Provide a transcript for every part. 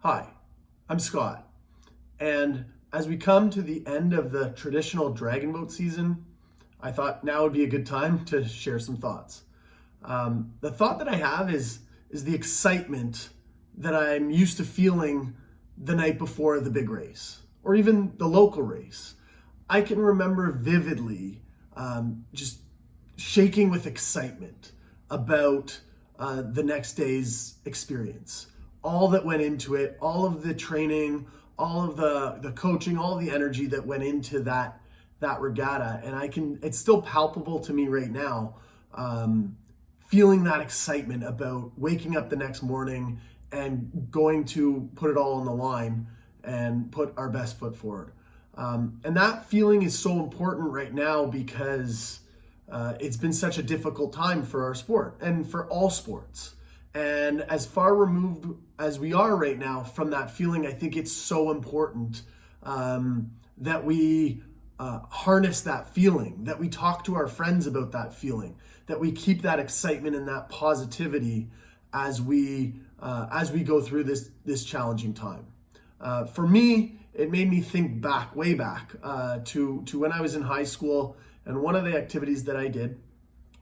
Hi, I'm Scott, and as we come to the end of the traditional dragon boat season, I thought now would be a good time to share some thoughts. The thought that I have is the excitement that I'm used to feeling the night before the big race, or even the local race. I can remember vividly just shaking with excitement about the next day's experience. All that went into it, all of the training, all of the coaching, all of the energy that went into that regatta. And it's still palpable to me right now, feeling that excitement about waking up the next morning and going to put it all on the line and put our best foot forward. And that feeling is so important right now because it's been such a difficult time for our sport and for all sports. And as far removed as we are right now from that feeling, I think it's so important that we harness that feeling, that we talk to our friends about that feeling, that we keep that excitement and that positivity as we go through this challenging time. For me, it made me think back, way back, to when I was in high school, and one of the activities that I did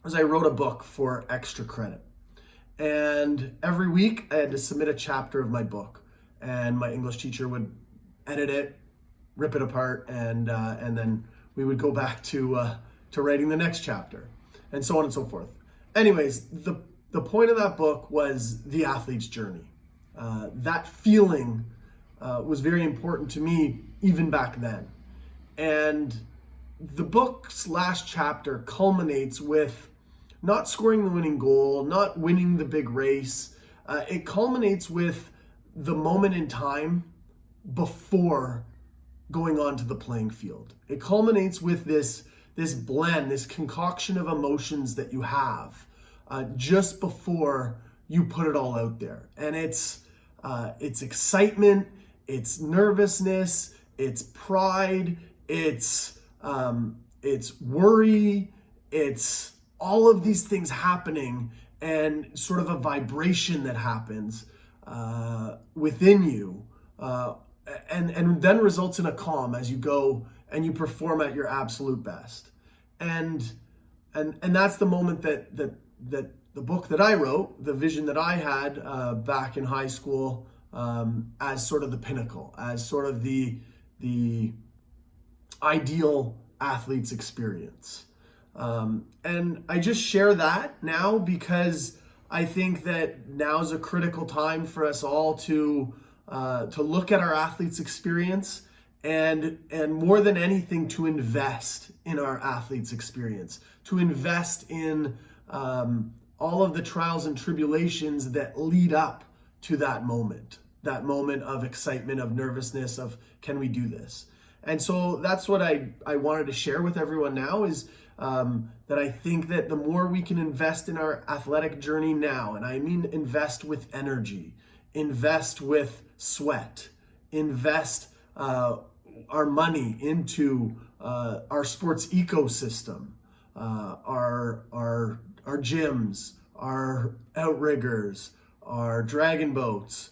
was I wrote a book for extra credit. And every week I had to submit a chapter of my book, and my English teacher would edit it, rip it apart, and then we would go back to writing the next chapter, and so on and so forth. Anyways, the point of that book was the athlete's journey. That feeling was very important to me even back then. And the book's last chapter culminates with not scoring the winning goal, not winning the big race. It culminates with the moment in time before going onto the playing field. It culminates with this blend, this concoction of emotions that you have just before you put it all out there. And it's excitement, it's nervousness, it's pride, it's worry, it's all of these things happening, and sort of a vibration that happens within you, and then results in a calm as you go and you perform at your absolute best. And that's the moment that the book that I wrote, the vision that I had back in high school, as sort of the pinnacle, as sort of the ideal athlete's experience. And I just share that now because I think that now's a critical time for us all to look at our athlete's experience and more than anything to invest in our athlete's experience, to invest in all of the trials and tribulations that lead up to that moment of excitement, of nervousness, of can we do this? And so that's what I wanted to share with everyone now is that I think that the more we can invest in our athletic journey now, and I mean invest with energy, invest with sweat, invest our money into our sports ecosystem, our gyms, our outriggers, our dragon boats.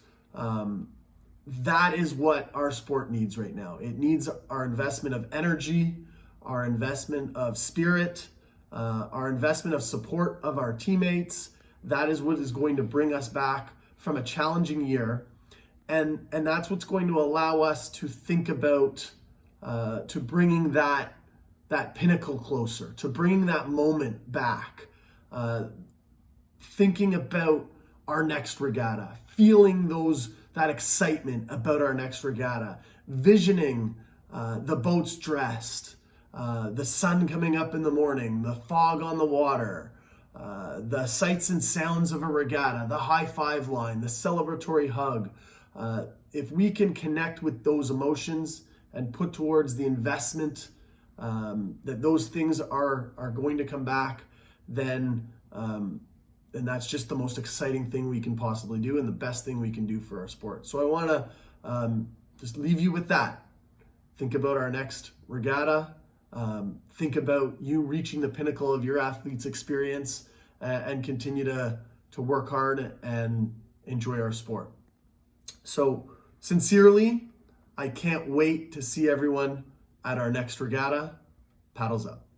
That is what our sport needs right now. It needs our investment of energy, our investment of spirit, our investment of support of our teammates. That is what is going to bring us back from a challenging year. And that's what's going to allow us to think about to bringing that pinnacle closer, to bringing that moment back, thinking about our next regatta, feeling that excitement about our next regatta, visioning the boats dressed, the sun coming up in the morning, the fog on the water, the sights and sounds of a regatta, the high five line, the celebratory hug. If we can connect with those emotions and put towards the investment that those things are going to come back, then that's just the most exciting thing we can possibly do and the best thing we can do for our sport. So I want to just leave you with that. Think about our next regatta. Think about you reaching the pinnacle of your athlete's experience and continue to work hard and enjoy our sport. So Sincerely, I can't wait to see everyone at our next regatta. Paddles up.